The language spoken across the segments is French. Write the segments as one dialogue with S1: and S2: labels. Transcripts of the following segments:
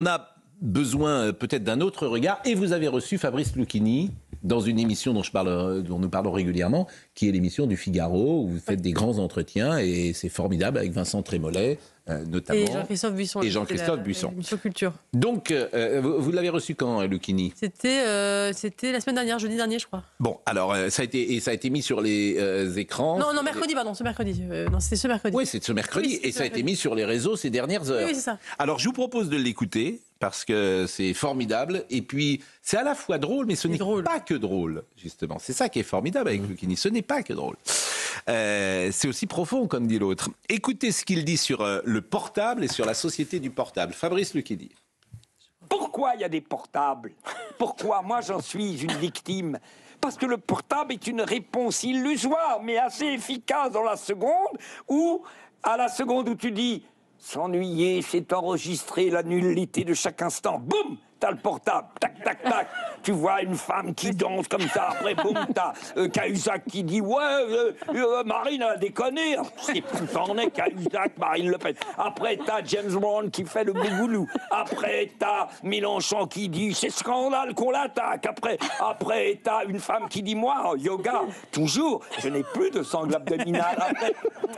S1: On a besoin peut-être d'un autre regard. Et vous avez reçu Fabrice Lucchini dans une émission dont nous parlons régulièrement, qui est l'émission du Figaro, où vous faites des grands entretiens, et c'est formidable, avec Vincent Trémollet, notamment.
S2: Et Jean-Christophe Buisson.
S1: Et Jean-Christophe Buisson.
S2: L'émission Culture.
S1: Donc, vous l'avez reçu quand, Lucchini?
S2: C'était la semaine dernière, jeudi dernier, je crois.
S1: Bon, alors, ça a été mis sur les écrans.
S2: Non, mercredi, pardon, ce mercredi. Non, c'était ce mercredi.
S1: Oui, c'est ce mercredi,
S2: Oui,
S1: et ça a été mis sur les réseaux ces dernières heures.
S2: Oui, c'est ça.
S1: Alors, je vous propose de l'écouter, parce que c'est formidable, et puis c'est à la fois drôle, mais ce n'est pas que drôle, justement. C'est ça qui est formidable avec Lucchini, ce n'est pas que drôle. C'est aussi profond, comme dit l'autre. Écoutez ce qu'il dit sur le portable et sur la société du portable. Fabrice Lucchini.
S3: Pourquoi il y a des portables? Pourquoi? Moi, j'en suis une victime. Parce que le portable est une réponse illusoire, mais assez efficace dans la seconde, où, à la seconde où tu dis « s'ennuyer, c'est enregistrer la nullité de chaque instant », boum, t'as le portable, tac, tac, tac. Tu vois une femme qui danse comme ça, après, boum, t'as Cahuzac qui dit « ouais, Marine a déconné ». C'est plus t'en est, Cahuzac, Marine Le Pen. Après, t'as James Brown qui fait le bougoulou. Après, t'as Mélenchon qui dit « c'est scandale qu'on l'attaque ». Après, t'as une femme qui dit « moi, yoga, toujours, je n'ai plus de sangle abdominal ».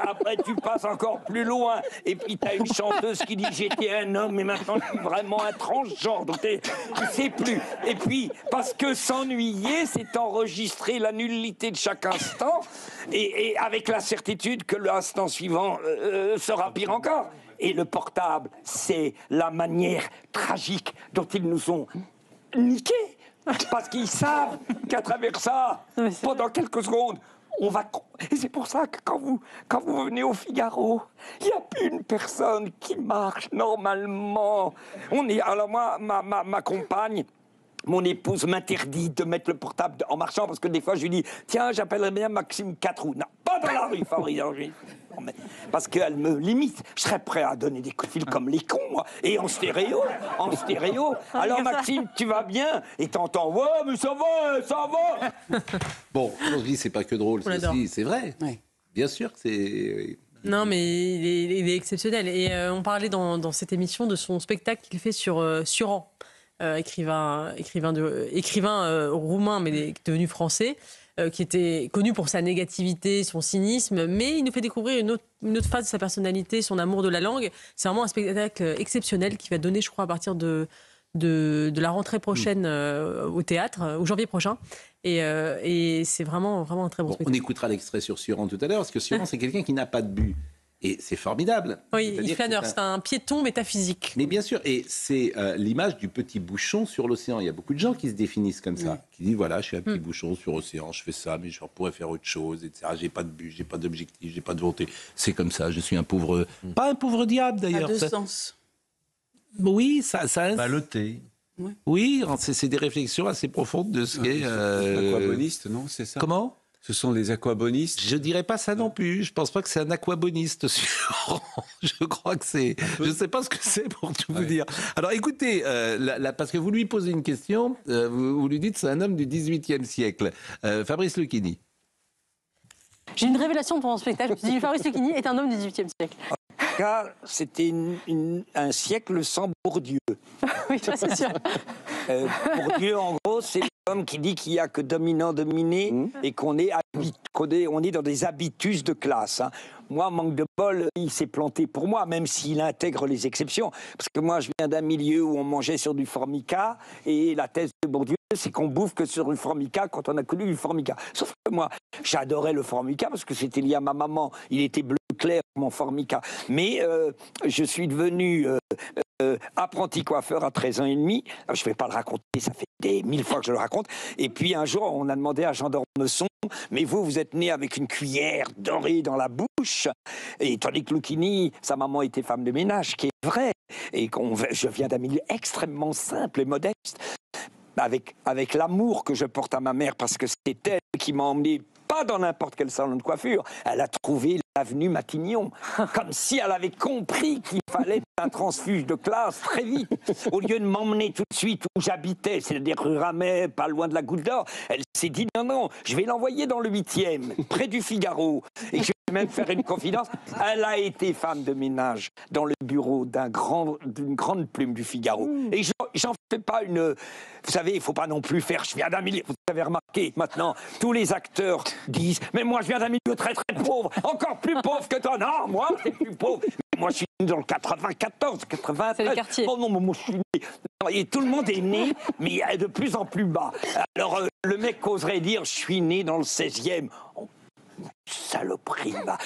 S3: Après, tu passes encore plus loin. Et puis, t'as une chanteuse qui dit « j'étais un homme, mais maintenant, je suis vraiment un transgenre ». Donc, tu sais plus. Et puis, parce que s'ennuyer, c'est enregistrer la nullité de chaque instant, et avec la certitude que l'instant suivant sera pire encore. Et le portable, c'est la manière tragique dont ils nous ont niqués. Parce qu'ils savent qu'à travers ça, pendant quelques secondes, on va... Et c'est pour ça que quand vous venez au Figaro, il n'y a plus une personne qui marche normalement. Alors moi, ma compagne, mon épouse m'interdit de mettre le portable en marchant, parce que des fois je lui dis « tiens, j'appellerais bien Maxime 4 roues ». Non, pas dans la rue, Fabrice. Parce qu'elle me limite. Je serais prêt à donner des coups de fil comme les cons, moi. Et en stéréo. Alors Maxime, tu vas bien? Et t'entends « ouais, mais ça va ».
S1: Bon, aujourd'hui, c'est pas que drôle, c'est vrai.
S2: Ouais.
S1: Bien sûr que c'est...
S2: Non, mais il est exceptionnel. Et on parlait dans cette émission de son spectacle qu'il fait sur Suran, écrivain roumain, mais devenu français, qui était connu pour sa négativité, son cynisme, mais il nous fait découvrir une autre phase de sa personnalité, son amour de la langue. C'est vraiment un spectacle exceptionnel qui va donner, je crois, à partir de la rentrée prochaine au théâtre, au janvier prochain. Et c'est vraiment un très bon spectacle.
S1: On écoutera l'extrait sur Suran tout à l'heure, parce que Suran, c'est quelqu'un qui n'a pas de but. Et c'est formidable.
S2: Oui, il est flâneur, c'est un piéton métaphysique.
S1: Mais bien sûr, et c'est l'image du petit bouchon sur l'océan. Il y a beaucoup de gens qui se définissent comme ça, qui disent voilà, je suis un petit bouchon sur l'océan, je fais ça, mais je pourrais faire autre chose, etc. J'ai pas de but, j'ai pas d'objectif, j'ai pas de volonté. C'est comme ça, je suis un pauvre... Pas un pauvre diable, d'ailleurs.
S4: À deux sens.
S1: Oui, ça...
S5: Ballotté.
S1: Oui, c'est des réflexions assez profondes de ce qu'est...
S5: Aquaboniste, non, c'est ça?
S1: Comment?
S5: Ce sont les aquabonistes.
S1: Je dirais pas ça non plus. Je pense pas que c'est un aquaboniste. Je crois que c'est... Je sais pas ce que c'est pour tout vous dire. Alors écoutez, parce que vous lui posez une question, vous lui dites c'est un homme du XVIIIe siècle. Fabrice Lucchini.
S2: J'ai une révélation pour mon spectacle. Je me suis dit, Fabrice Lucchini est un homme du XVIIIe siècle.
S3: Car c'était un siècle sans Bourdieu.
S2: Oui, ça c'est sûr.
S3: Bourdieu, en gros, c'est l'homme qui dit qu'il n'y a que dominant-dominé et qu'on est dans des habitus de classe. Hein. Moi, manque de bol, il s'est planté pour moi, même s'il intègre les exceptions. Parce que moi, je viens d'un milieu où on mangeait sur du formica, et la thèse de Bourdieu, c'est qu'on bouffe que sur du formica quand on a connu du formica. Sauf que moi, j'adorais le formica parce que c'était lié à ma maman. Il était bleu clair, mon formica. Mais je suis devenu apprenti coiffeur à 13 ans et demi. Alors, je ne vais pas le raconter, ça fait des 1000 fois que je le raconte. Et puis un jour, on a demandé à Jean d'Ormesson, mais vous êtes né avec une cuillère dorée dans la bouche. Et tandis que Lucchini, sa maman était femme de ménage, qui est vrai. Et je viens d'un milieu extrêmement simple et modeste. Avec l'amour que je porte à ma mère, parce que c'est elle qui m'a emmené, pas dans n'importe quel salon de coiffure, elle a trouvé l'avenue Matignon, comme si elle avait compris qu'il fallait un transfuge de classe très vite. Au lieu de m'emmener tout de suite où j'habitais, c'est-à-dire rue Ramet, pas loin de la Goutte d'Or, elle s'est dit non, je vais l'envoyer dans le 8e, près du Figaro, et je même faire une confidence. Elle a été femme de ménage dans le bureau d'une grande plume du Figaro. Et j'en fais pas une... Vous savez, il ne faut pas non plus faire... Je viens d'un milieu... Vous avez remarqué, maintenant, tous les acteurs disent « Mais moi, je viens d'un milieu très, très pauvre. Encore plus pauvre que toi. Non, moi, c'est plus pauvre. Moi, je suis né dans le 94, 93.
S2: C'est le quartier.
S3: Oh non, moi, je suis né... Et tout le monde est né, mais de plus en plus bas. Alors, le mec oserait dire « Je suis né dans le 16e. Oh, » saloperie, va.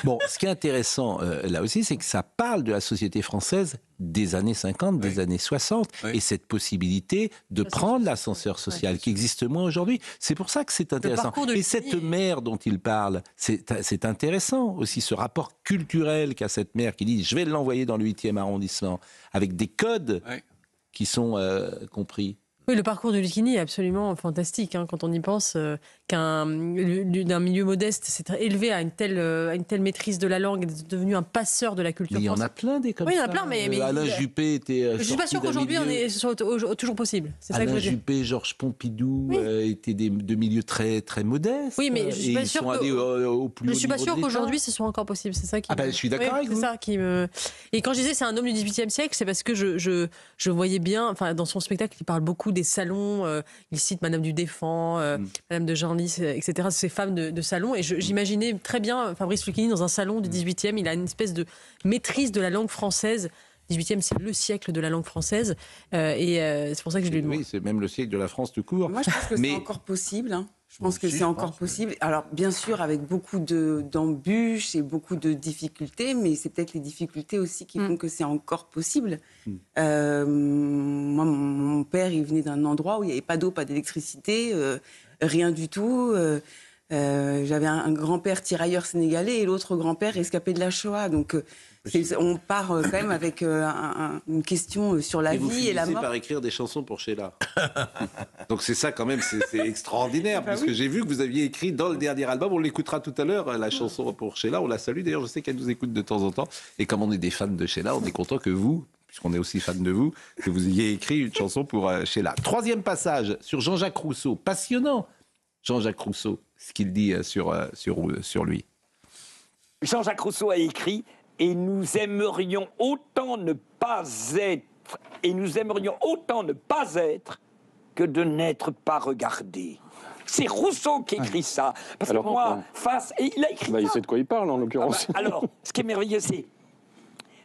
S1: Bon, ce qui est intéressant là aussi, c'est que ça parle de la société française des années 50, des années 60, et cette possibilité de prendre l'ascenseur social qui existe moins aujourd'hui. C'est pour ça que c'est intéressant. Et cette mère dont il parle, c'est intéressant aussi, ce rapport culturel qu'a cette mère qui dit « je vais l'envoyer dans le 8e arrondissement », avec des codes qui sont compris.
S2: Oui, le parcours de Lucchini est absolument fantastique quand on y pense, d'un milieu modeste s'est élevé à une telle maîtrise de la langue, est devenu un passeur de la culture française.
S1: Il y en a plein des comme ça.
S2: Oui, il y en a plein, mais
S1: Alain Juppé était...
S2: je suis pas sûr qu'aujourd'hui on est toujours possible. C'est ça que je
S1: Alain
S2: veux dire.
S1: Juppé, Georges Pompidou étaient de milieux très, très modestes.
S2: Oui, mais je suis pas sûre
S1: je
S2: suis pas sûre qu'aujourd'hui ce soit encore possible. C'est ça qui.
S1: Je suis d'accord avec vous.
S2: C'est ça qui me. Et quand je disais c'est un homme du XVIIIe siècle, c'est parce que je voyais bien, enfin dans son spectacle, il parle beaucoup des salons. Il cite Madame du Défend, Madame de Genlis, etc. Ces femmes de salon. Et j'imaginais très bien Fabrice Lucchini dans un salon du XVIIIe. Il a une espèce de maîtrise de la langue française. Le XVIIIe, c'est le siècle de la langue française. C'est pour ça que je lui demande.
S1: Oui, c'est même le siècle de la France tout court.
S4: Moi, je pense que c'est encore possible. Je pense que c'est encore possible. Alors, bien sûr, avec beaucoup d'embûches et beaucoup de difficultés, mais c'est peut-être les difficultés aussi qui font que c'est encore possible. Moi, mon père, il venait d'un endroit où il n'y avait pas d'eau, pas d'électricité, rien du tout. J'avais un grand-père tirailleur sénégalais et l'autre grand-père rescapé de la Shoah. Donc, on part quand même avec une question sur la vie et la mort.
S1: Par écrire des chansons pour Sheila. Donc c'est ça quand même, c'est extraordinaire, parce que j'ai vu que vous aviez écrit dans le dernier album, on l'écoutera tout à l'heure, la chanson pour Sheila, on la salue d'ailleurs, je sais qu'elle nous écoute de temps en temps, et comme on est des fans de Sheila, on est content que vous, puisqu'on est aussi fans de vous, que vous ayez écrit une chanson pour Sheila. Troisième passage sur Jean-Jacques Rousseau, passionnant, Jean-Jacques Rousseau, ce qu'il dit sur lui.
S3: Jean-Jacques Rousseau a écrit « Et nous aimerions autant ne pas être, que de n'être pas regardé. » C'est Rousseau qui écrit ça. Parce que moi, et il a écrit ça.
S6: Il sait de quoi il parle, en l'occurrence.
S3: Alors, ce qui est merveilleux, c'est...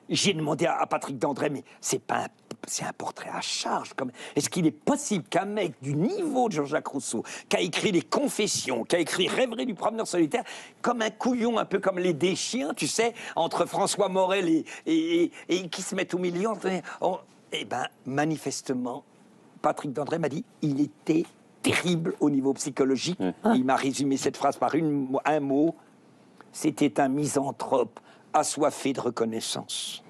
S3: J'ai demandé à Patrick Dandré, mais c'est un portrait à charge. Est-ce qu'il est possible qu'un mec du niveau de Jean-Jacques Rousseau, qui a écrit les Confessions, qui a écrit Rêverie du promeneur solitaire, comme un couillon, un peu comme les Deschiens, tu sais, entre François Morel et qui se mettent au milieu, manifestement, Patrick Dandré m'a dit, il était terrible au niveau psychologique. Il m'a résumé cette phrase par un mot, c'était un misanthrope assoiffé de reconnaissance.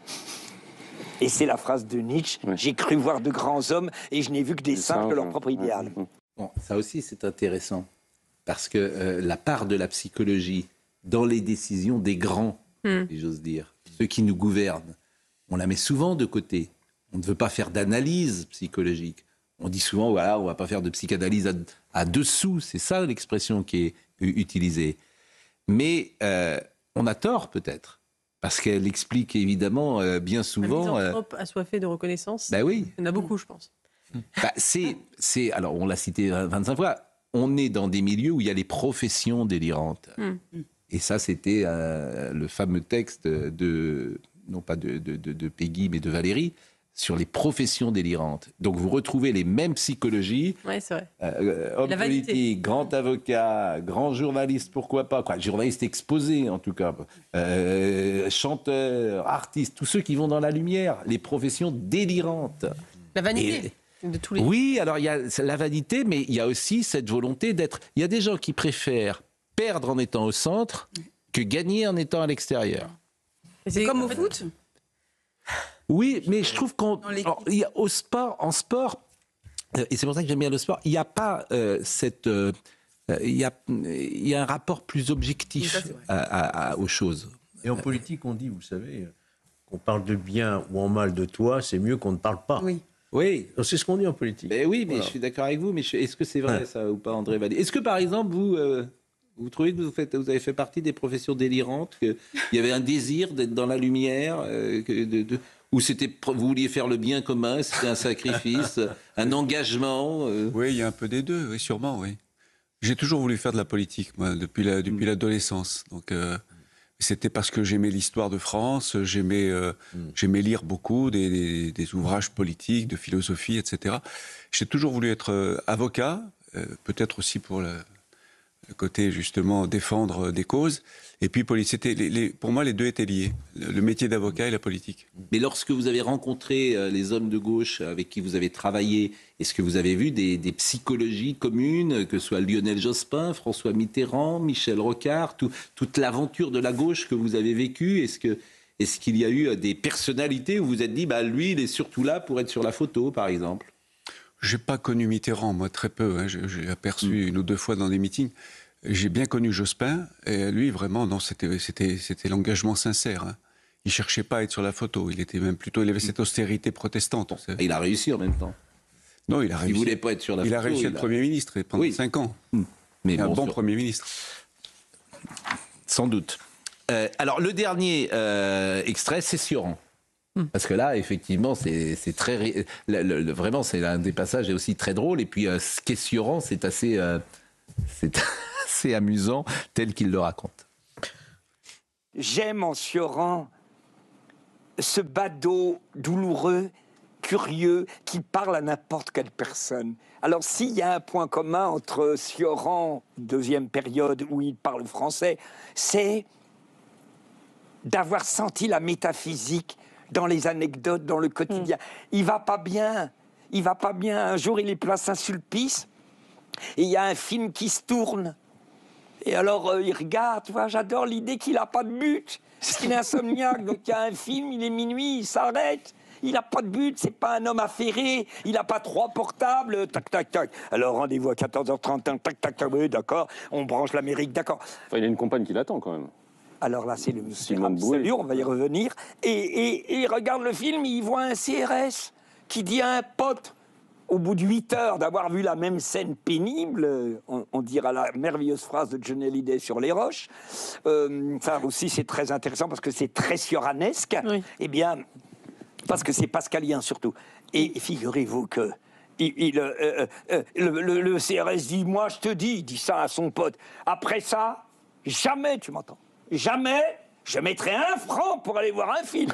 S3: Et c'est la phrase de Nietzsche. J'ai cru voir de grands hommes et je n'ai vu que des singes de leur propre idéal.
S1: Bon, ça aussi, c'est intéressant. Parce que la part de la psychologie dans les décisions des grands, si j'ose dire, ceux qui nous gouvernent, on la met souvent de côté. On ne veut pas faire d'analyse psychologique. On dit souvent, voilà, on ne va pas faire de psychanalyse à dessous. C'est ça l'expression qui est utilisée. Mais on a tort, peut-être. Parce qu'elle explique évidemment bien souvent...
S2: Un misanthrope assoiffé de reconnaissance.
S1: Ben oui.
S2: Il y en a beaucoup, je pense.
S1: Alors, on l'a cité 25 fois, on est dans des milieux où il y a les professions délirantes. Et ça, c'était le fameux texte non pas de Peggy, mais de Valérie, sur les professions délirantes. Donc vous retrouvez les mêmes psychologies.
S2: Oui, c'est vrai.
S1: Homme politique, grand avocat, grand journaliste, pourquoi pas. Journaliste exposé, en tout cas. Chanteur, artiste, tous ceux qui vont dans la lumière. Les professions délirantes.
S2: La vanité. De tous les...
S1: Oui, alors il y a la vanité, mais il y a aussi cette volonté d'être... Il y a des gens qui préfèrent perdre en étant au centre que gagner en étant à l'extérieur.
S4: C'est comme au foot.
S1: Oui, mais je trouve en sport, et c'est pour ça que j'aime bien le sport, il n'y a pas il y a un rapport plus objectif aux choses.
S7: Et en politique, on dit, vous savez, qu'on parle de bien ou en mal de toi, c'est mieux qu'on ne parle pas.
S1: Oui.
S7: C'est ce qu'on dit en politique.
S1: Mais oui, mais voilà. Je suis d'accord avec vous, mais est-ce que c'est vrai ça ou pas, André Vallée ? Est-ce que par exemple, vous Vous trouvez que vous avez fait partie des professions délirantes, qu'il y avait un désir d'être dans la lumière, ou vous vouliez faire le bien commun, c'était un sacrifice, un engagement
S5: Oui, il y a un peu des deux, oui, sûrement, oui. J'ai toujours voulu faire de la politique, moi, depuis l'adolescence. Donc, c'était parce que j'aimais l'histoire de France, j'aimais lire beaucoup des ouvrages politiques, de philosophie, etc. J'ai toujours voulu être avocat, peut-être aussi pour le côté, justement, défendre des causes. Et puis, pour moi, les deux étaient liés, le métier d'avocat et la politique.
S1: Mais lorsque vous avez rencontré les hommes de gauche avec qui vous avez travaillé, est-ce que vous avez vu des psychologies communes, que ce soit Lionel Jospin, François Mitterrand, Michel Rocard, toute l'aventure de la gauche que vous avez vécue? Est-ce qu'il y a eu des personnalités où vous vous êtes dit, lui, il est surtout là pour être sur la photo, par exemple?
S5: J'ai pas connu Mitterrand, moi, très peu. Hein. J'ai aperçu une ou deux fois dans des meetings. J'ai bien connu Jospin, et lui, vraiment, non, c'était l'engagement sincère. Hein. Il cherchait pas à être sur la photo. Il avait cette austérité protestante.
S1: Et il a réussi en même temps.
S5: Non, il a réussi.
S1: Il voulait pas être sur la photo.
S5: Il a réussi à être Premier ministre pendant 5 ans.
S1: Mais
S5: un bon Premier ministre.
S1: Sans doute. Alors, le dernier extrait, c'est Sioran. Parce que là, effectivement, c'est très... vraiment, c'est un des passages est aussi très drôle. Et puis, ce qu'est Sioran, c'est assez amusant, tel qu'il le raconte.
S3: J'aime en Sioran ce badaud douloureux, curieux, qui parle à n'importe quelle personne. Alors, s'il y a un point commun entre Sioran, deuxième période où il parle français, c'est d'avoir senti la métaphysique dans les anecdotes, dans le quotidien. Il va pas bien. Un jour, il est place Saint-Sulpice et il y a un film qui se tourne. Et alors, il regarde, tu vois, j'adore l'idée qu'il n'a pas de but. Parce qu'il est insomniaque, donc il y a un film, il est minuit, il s'arrête. Il n'a pas de but, c'est pas un homme affairé, il n'a pas 3 portables, tac, tac, tac. Alors, rendez-vous à 14h30, tac, tac, tac, oui, d'accord, on branche l'Amérique, d'accord.
S6: Enfin, il a une compagne qui l'attend quand même.
S3: Alors là, c'est le absolu, on va y revenir. Et il regarde le film, il voit un CRS qui dit à un pote, au bout de 8 heures d'avoir vu la même scène pénible, on dira la merveilleuse phrase de Johnny Hallyday sur les roches, ça aussi c'est très intéressant parce que c'est très sioranesque, eh bien, parce que c'est pascalien surtout. Et figurez-vous que le CRS dit, moi je te dis, il dit ça à son pote, après ça, jamais tu m'entends. Jamais je mettrai 1 franc pour aller voir un film.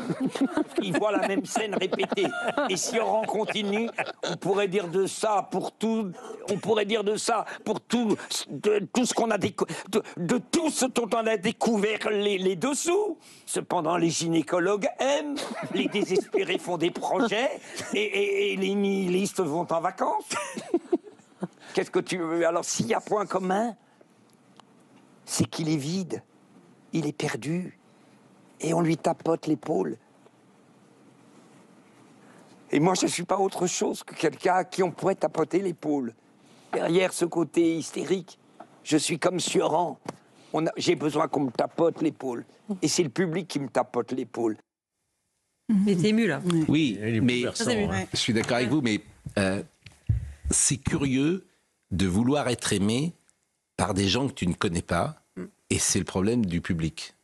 S3: Il voit la même scène répétée. Et si on continue, on pourrait dire de ça pour tout. On pourrait dire de ça pour tout, de tout ce qu'on a de tout ce dont on a découvert les dessous. Cependant, les gynécologues aiment, les désespérés font des projets et les nihilistes vont en vacances. Qu'est-ce que tu veux? Alors, s'il y a point commun, c'est qu'il est vide. Il est perdu. Et on lui tapote l'épaule. Et moi, je ne suis pas autre chose que quelqu'un à qui on pourrait tapoter l'épaule. Derrière ce côté hystérique, je suis comme Sioran. J'ai besoin qu'on me tapote l'épaule. Et c'est le public qui me tapote l'épaule.
S2: Il est ému, là.
S1: Oui, mais je suis d'accord avec vous, mais c'est curieux de vouloir être aimé par des gens que tu ne connais pas. Et c'est le problème du public.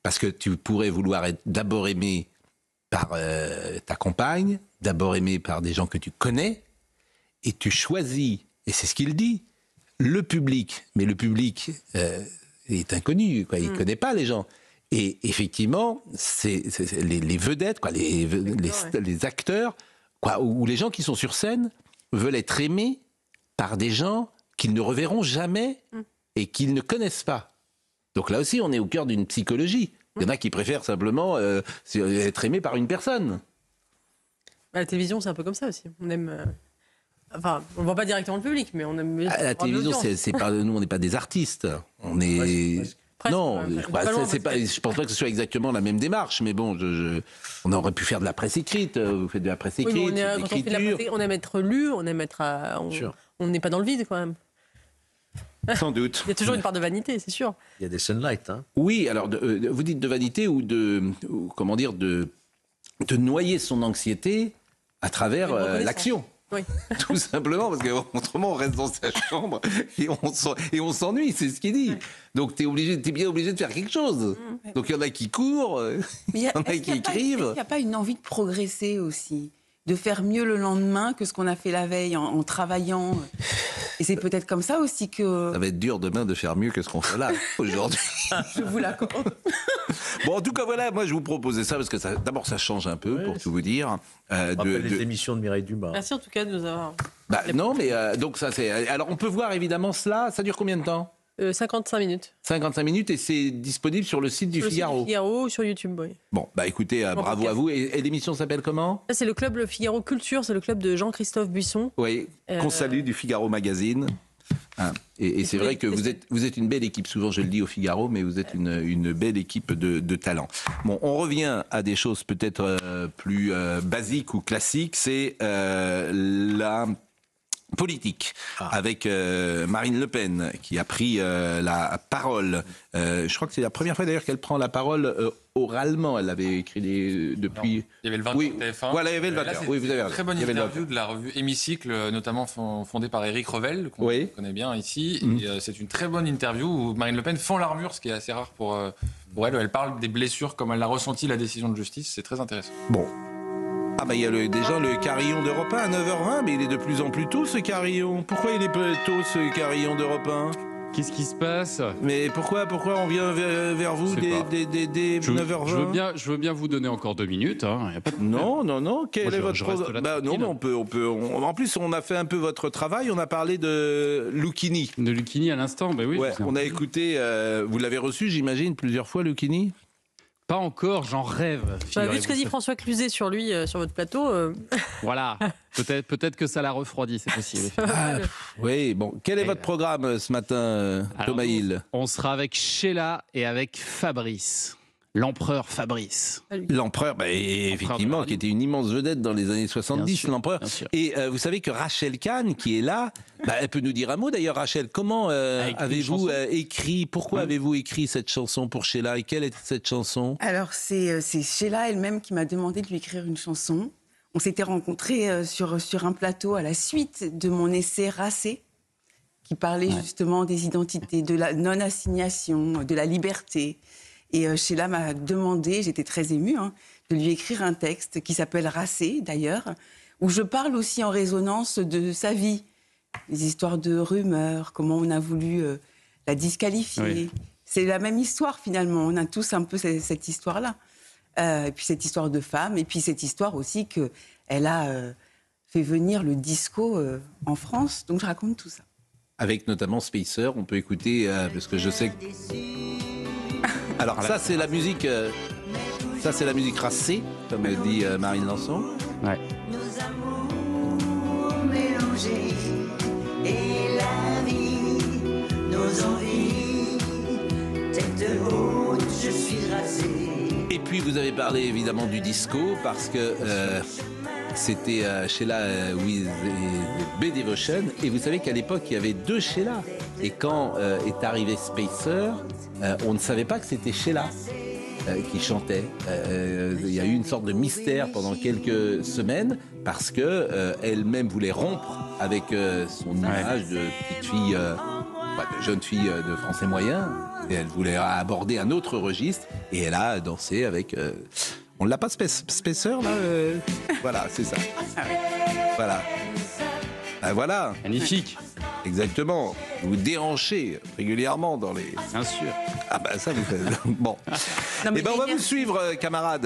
S1: Parce que tu pourrais vouloir être d'abord aimé par ta compagne, d'abord aimé par des gens que tu connais, et tu choisis, et c'est ce qu'il dit, le public. Mais le public est inconnu, quoi. Il ne connaît pas les gens. Et effectivement, c'est les vedettes, quoi, les acteurs, quoi, ou les gens qui sont sur scène veulent être aimés par des gens qu'ils ne reverront jamais et qu'ils ne connaissent pas. Donc là aussi, on est au cœur d'une psychologie. Il y en a qui préfèrent simplement être aimé par une personne.
S2: La télévision, c'est un peu comme ça aussi. On aime... Enfin, on ne voit pas directement le public, mais on aime...
S1: La télévision, c'est pas, nous, on n'est pas des artistes. On est...
S2: Presque,
S1: non, je pense pas que ce soit exactement la même démarche, mais bon, on aurait pu faire de la presse écrite. Vous faites de la presse écrite,
S2: oui, quand on fait de la presse, on aime être lu, on aime être... on n'est pas dans le vide, quand même.
S1: Sans doute.
S2: Il y a toujours une part de vanité, c'est sûr.
S7: Il y a des sunlights, hein.
S1: Oui, alors vous dites de vanité ou comment dire, de noyer son anxiété à travers l'action.
S2: Oui.
S1: Tout simplement, parce qu'autrement, on reste dans sa chambre et on s'ennuie, c'est ce qu'il dit. Donc, t'es bien obligé de faire quelque chose. Donc, il y en a qui courent, il y en a qui écrivent.
S4: Est-ce qu'il n'y a pas une envie de progresser aussi, de faire mieux le lendemain que ce qu'on a fait la veille en travaillant? Et c'est peut-être comme ça aussi que...
S1: Ça va être dur demain de faire mieux que ce qu'on fait là, aujourd'hui.
S4: Je vous l'accorde.
S1: Bon, en tout cas, voilà, moi, je vous proposais ça parce que d'abord, ça change un peu, pour tout vous dire.
S7: Les émissions de Mireille Dumas.
S2: Merci en tout cas de nous avoir...
S1: Non, mais donc ça, c'est... Alors, on peut voir évidemment cela. Ça dure combien de temps
S2: 55 minutes.
S1: 55 minutes et c'est disponible sur le site du Figaro.
S2: Sur le Figaro ou sur YouTube, oui.
S1: Bon, écoutez, bravo à vous. Et l'émission s'appelle comment?
S2: Ça, c'est le club Le Figaro Culture, c'est le club de Jean-Christophe Buisson.
S1: Oui, qu'on salue du Figaro Magazine. Hein. Et c'est vrai que vous êtes une belle équipe. Souvent, je le dis au Figaro, mais vous êtes une belle équipe de talent. Bon, on revient à des choses peut-être plus basiques ou classiques. C'est la politique, avec Marine Le Pen qui a pris la parole. Je crois que c'est la première fois d'ailleurs qu'elle prend la parole oralement. Elle avait écrit depuis...
S8: Non, il y avait le 20
S1: oui.
S8: TF1.
S1: Voilà, il y avait le 20. Oui, vous avez raison.
S8: Très bonne interview de la revue Hémicycle, notamment fondée par Éric Revel, qu'on connaît bien ici. Et, c'est une très bonne interview où Marine Le Pen fend l'armure, ce qui est assez rare pour elle. Elle parle des blessures, comme elle l'a ressenti la décision de justice. C'est très intéressant.
S1: Bon. Il y a déjà le carillon d'Europe 1 à 9h20, mais il est de plus en plus tôt ce carillon. Pourquoi il est tôt ce carillon d'Europe 1 ?
S9: Qu'est-ce qui se passe ?
S1: Mais pourquoi on vient vers vous dès 9h20
S9: je veux bien vous donner encore 2 minutes. Hein. Y a pas de...
S1: Non. Quel est votre programme ? Non, mais on peut. En plus, on a fait un peu votre travail. On a parlé de Lucchini.
S9: De Lucchini à l'instant, oui.
S1: Ouais, on a écouté. Vous l'avez reçu, j'imagine, plusieurs fois, Lucchini ?
S9: Pas encore, j'en rêve.
S2: Vu ce que dit François Cluzet sur lui, sur votre plateau.
S9: Voilà, peut-être que ça l'a refroidi, c'est possible.
S1: Oui, bon. Quel est votre programme ce matin, Thomas Hill ?
S9: On sera avec Sheila et avec Fabrice. L'empereur Fabrice.
S1: L'empereur, effectivement, qui était une immense vedette dans les années 70, l'empereur. Et vous savez que Rachel Kahn, qui est là, elle peut nous dire un mot d'ailleurs, Rachel. Comment avez-vous écrit, pourquoi avez-vous écrit cette chanson pour Sheila et quelle est cette chanson ?
S4: Alors, c'est Sheila elle-même qui m'a demandé de lui écrire une chanson. On s'était rencontrés sur un plateau à la suite de mon essai Racé, qui parlait justement des identités, de la non-assignation, de la liberté. Et Sheila m'a demandé, j'étais très émue, de lui écrire un texte qui s'appelle Racé, d'ailleurs, où je parle aussi en résonance de sa vie. Les histoires de rumeurs, comment on a voulu la disqualifier. Oui. C'est la même histoire, finalement. On a tous un peu cette histoire-là. Et puis cette histoire de femme, et puis cette histoire aussi qu'elle a fait venir le disco en France. Donc je raconte tout ça.
S1: Avec notamment Spacer, on peut écouter, parce que je sais que... Alors ça c'est la musique Racée, comme dit Marine Lançon.
S9: Ouais.
S10: Nos amours mélangés et la vie, nos envies, tête haute, je suis rasée.
S1: Et puis vous avez parlé évidemment du disco parce que c'était Sheila with B Devotion et vous savez qu'à l'époque il y avait 2 Sheila et quand est arrivé Spacer, on ne savait pas que c'était Sheila qui chantait. Il y a eu une sorte de mystère pendant quelques semaines parce que elle-même voulait rompre avec son image de petite fille, de jeune fille de français moyen. Et elle voulait aborder un autre registre et elle a dansé avec. On l'a pas Spacer là Voilà, c'est ça. Voilà. Voilà.
S9: Magnifique.
S1: Exactement. Vous déhanchez régulièrement dans les.
S9: Bien sûr.
S1: Ça vous fait. Bon. On va vous suivre, camarades.